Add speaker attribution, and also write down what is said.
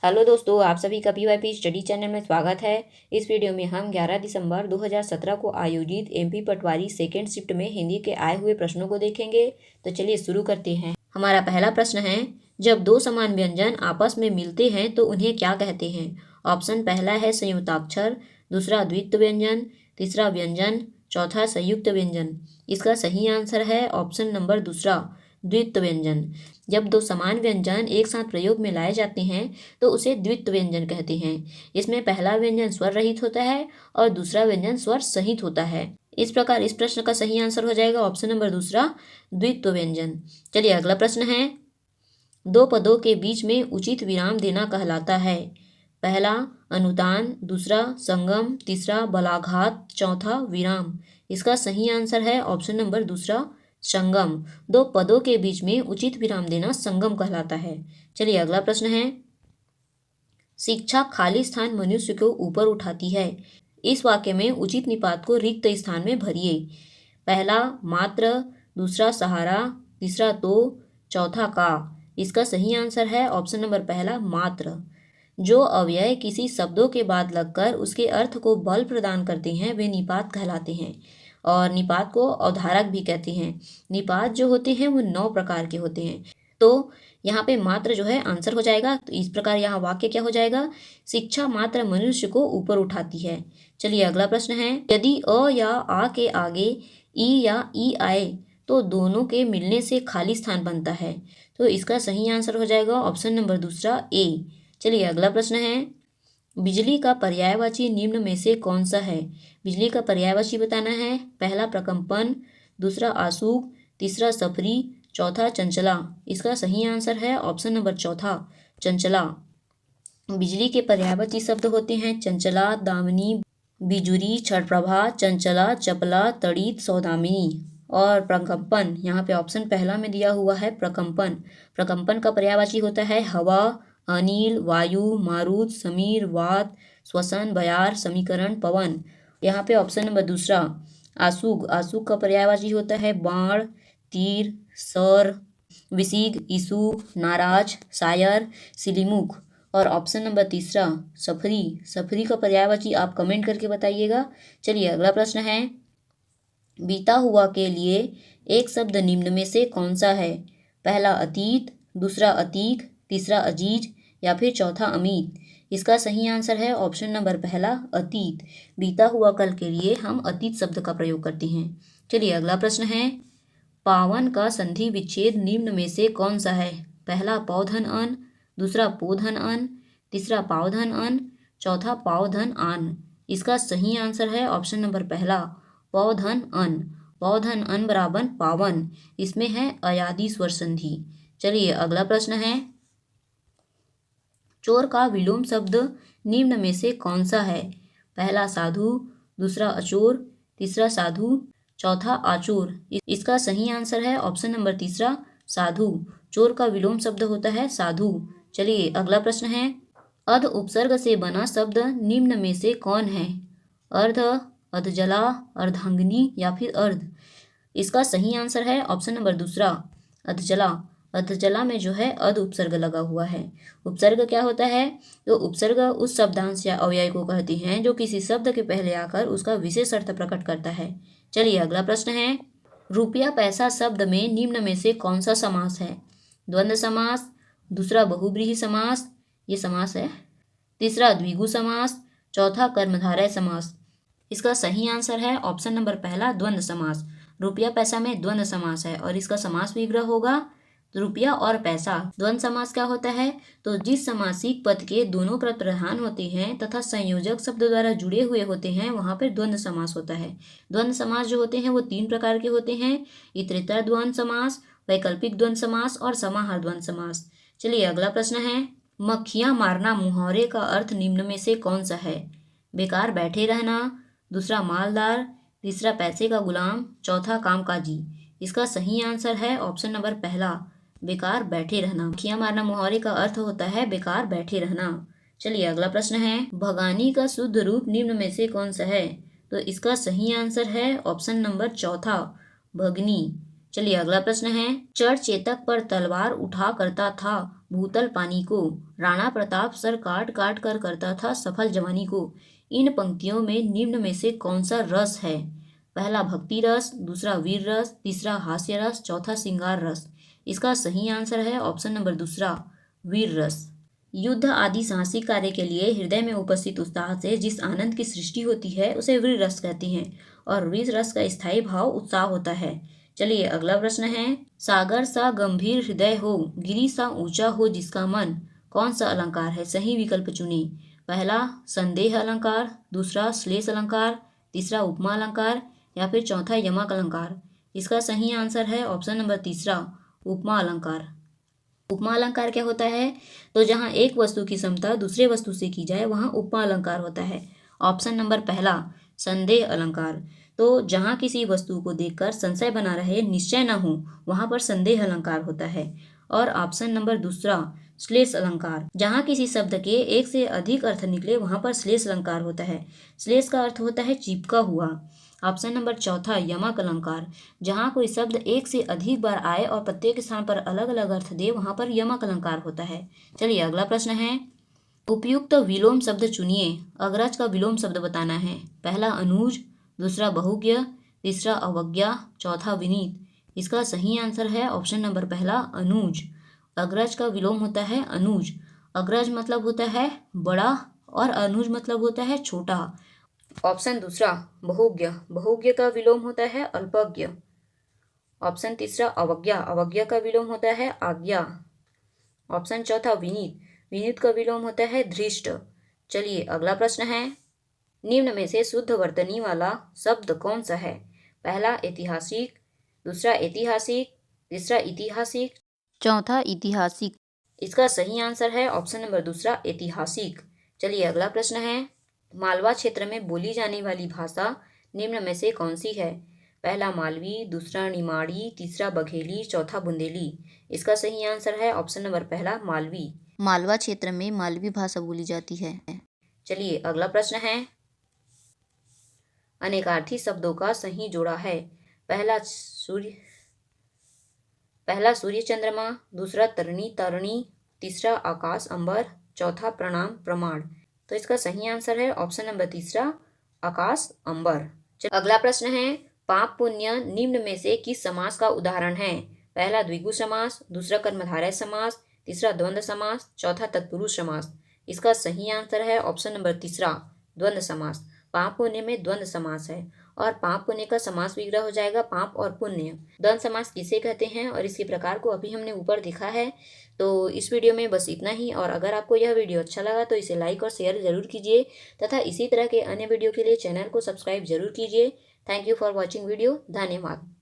Speaker 1: Hello दोस्तों, आप सभी का पीवाईपी स्टडी चैनल में स्वागत है। इस वीडियो में हम 11 दिसंबर 2017 को आयोजित एमपी पटवारी सेकेंड शिफ्ट में हिंदी के आए हुए प्रश्नों को देखेंगे। तो चलिए शुरू करते हैं। हमारा पहला प्रश्न है, जब दो समान व्यंजन आपस में मिलते हैं तो उन्हें क्या कहते हैं? ऑप्शन पहला है संयुक्ताक्षर, दूसरा द्वित्व व्यंजन, तीसरा व्यंजन, चौथा संयुक्त व्यंजन। इसका सही आंसर है ऑप्शन नंबर दूसरा, द्वित्व व्यंजन। जब दो समान व्यंजन एक साथ प्रयोग में लाए जाते हैं तो उसे द्वित्व व्यंजन कहते हैं। इसमें पहला व्यंजन स्वर रहित होता है और दूसरा व्यंजन स्वर सहित होता है। इस प्रकार इस प्रश्न का सही आंसर हो जाएगा ऑप्शन नंबर दूसरा, द्वित्व व्यंजन। चलिए अगला प्रश्न है, दो पदों के बीच में उचित विराम देना कहलाता है। पहला अनुदान, दूसरा संगम, तीसरा बलाघात, चौथा विराम। इसका सही आंसर है ऑप्शन नंबर दूसरा, संगम। दो पदों के बीच में उचित विराम देना संगम कहलाता है। चलिए अगला प्रश्न है, शिक्षा खाली स्थान मनुष्य को ऊपर उठाती है। इस वाक्य में उचित निपात को रिक्त स्थान में भरिए। पहला मात्र, दूसरा सहारा, तीसरा तो, चौथा का। इसका सही आंसर है ऑप्शन नंबर पहला, मात्र। जो अव्यय किसी शब्दों के बाद लगकर उसके अर्थ को बल प्रदान करते हैं वे निपात कहलाते हैं, और निपात को अवधारक भी कहते हैं। निपात जो होते हैं वो 9 प्रकार के होते हैं। तो यहाँ पे मात्र जो है आंसर हो जाएगा। तो इस प्रकार यहाँ वाक्य क्या हो जाएगा, शिक्षा मात्र मनुष्य को ऊपर उठाती है। चलिए अगला प्रश्न है, यदि अ या आ के आगे ई या ई आए तो दोनों के मिलने से खाली स्थान बनता है। तो इसका सही आंसर हो जाएगा ऑप्शन नंबर दूसरा, ए। चलिए अगला प्रश्न है, बिजली का पर्यायवाची निम्न में से कौन सा है? बिजली का पर्यायवाची बताना है। पहला प्रकंपन, दूसरा आशुक, तीसरा सफरी, चौथा चंचला। इसका सही आंसर है ऑप्शन नंबर चौथा, चंचला। बिजली के पर्यायवाची शब्द होते हैं चंचला, दामिनी, बिजुरी, क्षणप्रभा, चंचला, चपला, तड़ित, सौदामिनी। और प्रकंपन, यहाँ पे ऑप्शन पहला में दिया हुआ है प्रकंपन। प्रकंपन का पर्यायवाची होता है हवा, अनिल, वायु, मारुत, समीर, वात, श्वसन, बयार, समीकरण, पवन। यहाँ पे ऑप्शन नंबर दूसरा, आशुक। आशुक का पर्यायवाची होता है बाण, तीर, सर, विसिग, ईसु, नाराज, शायर, सिलीमुख। और ऑप्शन नंबर तीसरा, सफरी। सफरी का पर्यायवाची आप कमेंट करके बताइएगा। चलिए अगला प्रश्न है, बीता हुआ के लिए एक शब्द निम्न में से कौन सा है? पहला अतीत, दूसरा अतीक, तीसरा अजीज या फिर चौथा अमित। इसका सही आंसर है ऑप्शन नंबर पहला, अतीत। बीता हुआ कल के लिए हम अतीत शब्द का प्रयोग करते हैं। चलिए अगला प्रश्न है, पावन का संधि विच्छेद निम्न में से कौन सा है? पहला पौधन अन, दूसरा पोधन अन, तीसरा पावधन अन, चौथा पावधन आन। इसका सही आंसर है ऑप्शन नंबर पहला, पौधन अन। पौधन अन बराबर पावन। इसमें है अयादि स्वर संधि। चलिए अगला प्रश्न है, चोर का विलोम शब्द निम्न में से कौन सा है? पहला साधु, दूसरा अचोर, तीसरा साधु, चौथा आचोर। इसका सही आंसर है ऑप्शन नंबर तीसरा, साधु। चोर का विलोम शब्द होता है साधु। चलिए अगला प्रश्न है, अध उपसर्ग से बना शब्द निम्न में से कौन है? अर्ध, अधजला, अर्धांगिनी या फिर अर्ध। इसका सही आंसर है ऑप्शन नंबर दूसरा, अधजला। अधजला में जो है अध उपसर्ग लगा हुआ है। उपसर्ग क्या होता है? तो उपसर्ग उस शब्दांश या अव्यय को कहते हैं जो किसी शब्द के पहले आकर उसका विशेष अर्थ प्रकट करता है। चलिए अगला प्रश्न है, रुपया पैसा शब्द में निम्न में से कौन सा समास है? द्वंद्व समास, दूसरा बहुब्रीहि समास, ये समास है, तीसरा द्विगु समास, चौथा कर्मधारय समास। इसका सही आंसर है ऑप्शन नंबर पहला, द्वंद्व समास। रुपया पैसा में द्वंद्व समास है और इसका समास विग्रह होगा रुपया और पैसा। द्वंद्व समास क्या होता है? तो जिस समासिक पद के दोनों प्रधान होते हैं तथा संयोजक शब्द द्वारा जुड़े हुए होते हैं वहां पर द्वंद्व समास होता है। द्वंद्व समास जो होते हैं वो 3 प्रकार के होते हैं, इतरेतर द्वंद्व समास, वैकल्पिक द्वंद्व समास और समाहार द्वंद्व समास। चलिए अगला प्रश्न है, मक्खियां मारना मुहावरे का अर्थ निम्न में से कौन सा है? बेकार बैठे रहना, दूसरा मालदार, तीसरा पैसे का गुलाम, चौथा कामकाजी। इसका सही आंसर है ऑप्शन नंबर पहला, बेकार बैठे रहना। मक्खियां मारना मुहावरे का अर्थ होता है बेकार बैठे रहना। चलिए अगला प्रश्न है, भगानी का शुद्ध रूप निम्न में से कौन सा है? तो इसका सही आंसर है ऑप्शन नंबर चौथा, भगनी। चलिए अगला प्रश्न है, चढ़ चेतक पर तलवार उठा करता था भूतल पानी को, राणा प्रताप सर काट काट कर करता था सफल जवानी को। इन पंक्तियों में निम्न में से कौन सा रस है? पहला भक्ति रस, दूसरा वीर रस, तीसरा हास्य रस, चौथा श्रृंगार रस। इसका सही आंसर है ऑप्शन नंबर दूसरा, वीर रस। युद्ध आदि साहसिक कार्य के लिए हृदय में उपस्थित उत्साह से जिस आनंद की सृष्टि होती है उसे वीर रस कहते हैं और वीर रस का स्थायी भाव उत्साह होता है। चलिए अगला प्रश्न है, सागर सा गंभीर हृदय हो, गिरी सा ऊंचा हो जिसका मन, कौन सा अलंकार है? सही विकल्प चुने। पहला संदेह अलंकार, दूसरा श्लेष अलंकार, तीसरा उपमा अलंकार या फिर चौथा यमक अलंकार। इसका सही आंसर है ऑप्शन नंबर तीसरा, उपमा अलंकार। उपमा अलंकार क्या होता है? तो जहाँ एक वस्तु की समता दूसरे वस्तु से की जाए वहाँ उपमा अलंकार होता है। ऑप्शन नंबर पहला संदेह अलंकार, तो जहाँ किसी वस्तु को देखकर संशय बना रहे, निश्चय न हो, वहाँ पर संदेह अलंकार होता है। और ऑप्शन नंबर दूसरा श्लेष अलंकार, जहाँ किसी शब्द के एक से अधिक अर्थ निकले वहाँ पर श्लेष अलंकार होता है। श्लेष का अर्थ होता है चिपका हुआ। ऑप्शन नंबर चौथा यमक अलंकार, जहाँ कोई शब्द एक से अधिक बार आए और प्रत्येक स्थान पर अलग अलग अर्थ दे वहाँ पर यमक अलंकार होता है। चलिए अगला प्रश्न है, उपयुक्त विलोम शब्द चुनिए। अग्रज का विलोम शब्द बताना है। पहला अनुज, दूसरा बहुज्ञ, तीसरा अवज्ञा, चौथा विनीत। इसका सही आंसर है ऑप्शन नंबर पहला, अनुज। अग्रज का विलोम होता है अनुज। अग्रज मतलब होता है बड़ा और अनुज मतलब होता है छोटा। ऑप्शन दूसरा बहुज्ञ, बहुज्ञ का विलोम होता है अल्पज्ञ। ऑप्शन तीसरा अवज्ञा, अवज्ञा का विलोम होता है आज्ञा। ऑप्शन चौथा विनीत, विनीत का विलोम होता है धृष्ट। चलिए अगला प्रश्न है, निम्न में से शुद्ध वर्तनी वाला शब्द कौन सा है? पहला ऐतिहासिक, दूसरा ऐतिहासिक, तीसरा ऐतिहासिक, चौथा ऐतिहासिक। इसका सही आंसर है ऑप्शन नंबर दूसरा ऐतिहासिक। चलिए अगला प्रश्न है, मालवा क्षेत्र में बोली जाने वाली भाषा निम्न में से कौन सी है? पहला मालवी, दूसरा निमाड़ी, तीसरा बघेली, चौथा बुंदेली। इसका सही आंसर है ऑप्शन नंबर पहला मालवी। मालवा क्षेत्र में मालवी भाषा बोली जाती है। चलिए अगला प्रश्न है, अनेकार्थी शब्दों का सही जोड़ा है। पहला सूर्य चंद्रमा, दूसरा तरणी तारणी, तीसरा आकाश अंबर, चौथा प्रणाम प्रमाण। तो इसका सही आंसर है ऑप्शन नंबर तीसरा, आकाश अंबर। अगला प्रश्न है, पाप पुण्य निम्न में से किस समास का उदाहरण है? पहला द्विगु समास, दूसरा कर्मधारय समास, तीसरा द्वंद्व समास, चौथा तत्पुरुष समास। इसका सही आंसर है ऑप्शन नंबर तीसरा, द्वंद्व समास। पाप पुण्य में द्वंद्व समास है और पाप पुण्य का समास विग्रह हो जाएगा पाप और पुण्य। द्वंद्व समास किसे कहते हैं और इसके प्रकार को अभी हमने ऊपर देखा है। तो इस वीडियो में बस इतना ही, और अगर आपको यह वीडियो अच्छा लगा तो इसे लाइक और शेयर जरूर कीजिए तथा इसी तरह के अन्य वीडियो के लिए चैनल को सब्सक्राइब जरूर कीजिए। Thank you for watching video. धन्यवाद।